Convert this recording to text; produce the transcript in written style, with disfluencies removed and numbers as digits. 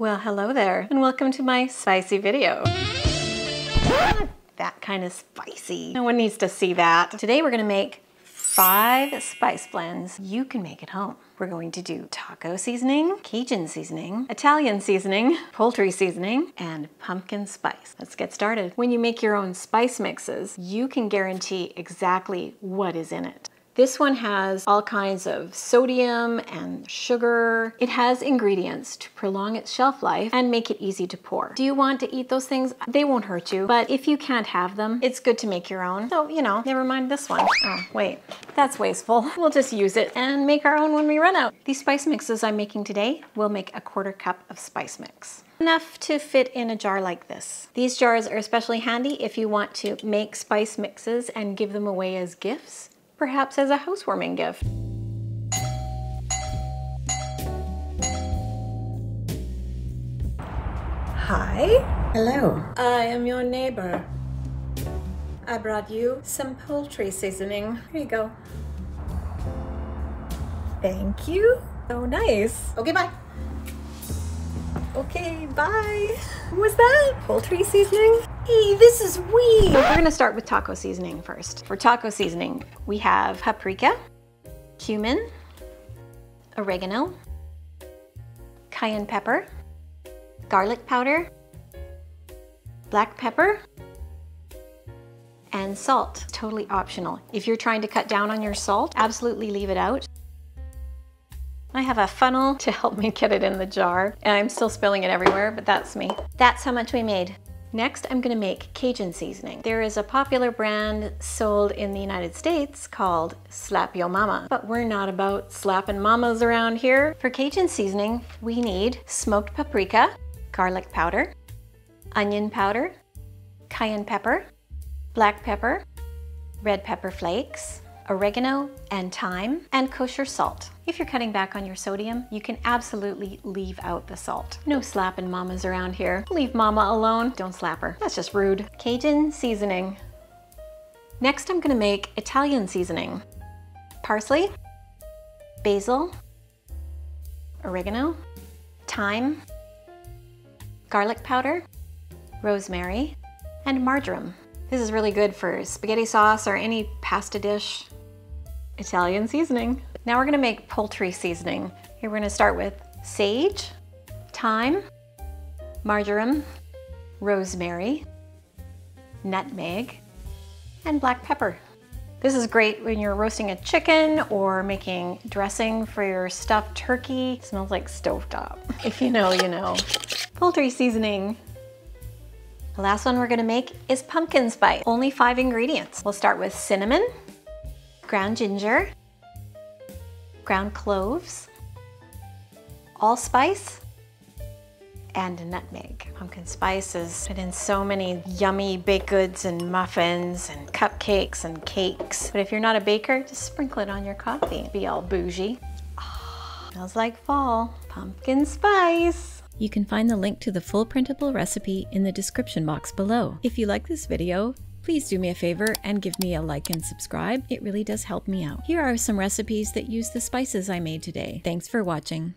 Well, hello there, and welcome to my spicy video. That kind of spicy. No one needs to see that. Today we're gonna make 5 spice blends you can make at home. We're going to do taco seasoning, Cajun seasoning, Italian seasoning, poultry seasoning, and pumpkin spice. Let's get started. When you make your own spice mixes, you can guarantee exactly what is in it. This one has all kinds of sodium and sugar. It has ingredients to prolong its shelf life and make it easy to pour. Do you want to eat those things? They won't hurt you, but if you can't have them, it's good to make your own. So, never mind this one. Oh, wait, that's wasteful. We'll just use it and make our own when we run out. These spice mixes I'm making today will make a 1/4 cup of spice mix. Enough to fit in a jar like this. These jars are especially handy if you want to make spice mixes and give them away as gifts. Perhaps as a housewarming gift. Hi. Hello. I am your neighbor. I brought you some poultry seasoning. Here you go. Thank you. So nice. Okay, bye. Okay, bye. What was that? Poultry seasoning? Hey, this is weird. We're gonna start with taco seasoning first. For taco seasoning, we have paprika, cumin, oregano, cayenne pepper, garlic powder, black pepper, and salt. Totally optional. If you're trying to cut down on your salt, absolutely leave it out. I have a funnel to help me get it in the jar, and I'm still spilling it everywhere, but that's me. That's how much we made. Next, I'm gonna make Cajun seasoning. There is a popular brand sold in the United States called Slap Yo Mama, but we're not about slapping mamas around here. For Cajun seasoning, we need smoked paprika, garlic powder, onion powder, cayenne pepper, black pepper, red pepper flakes, oregano and thyme, and kosher salt. If you're cutting back on your sodium, you can absolutely leave out the salt. No slapping mamas around here. Leave mama alone. Don't slap her. That's just rude. Cajun seasoning. Next, I'm gonna make Italian seasoning. Parsley, basil, oregano, thyme, garlic powder, rosemary, and marjoram. This is really good for spaghetti sauce or any pasta dish. Italian seasoning. Now we're gonna make poultry seasoning. Here we're gonna start with sage, thyme, marjoram, rosemary, nutmeg, and black pepper. This is great when you're roasting a chicken or making dressing for your stuffed turkey. It smells like stovetop. If you know, you know. Poultry seasoning. The last one we're gonna make is pumpkin spice. Only 5 ingredients. We'll start with cinnamon, ground ginger, ground cloves, allspice, and nutmeg. Pumpkin spice is put in so many yummy baked goods and muffins and cupcakes and cakes. But if you're not a baker, just sprinkle it on your coffee. Be all bougie. Oh, smells like fall. Pumpkin spice. You can find the link to the full printable recipe in the description box below. If you like this video, please do me a favor and give me a like and subscribe. It really does help me out. Here are some recipes that use the spices I made today. Thanks for watching.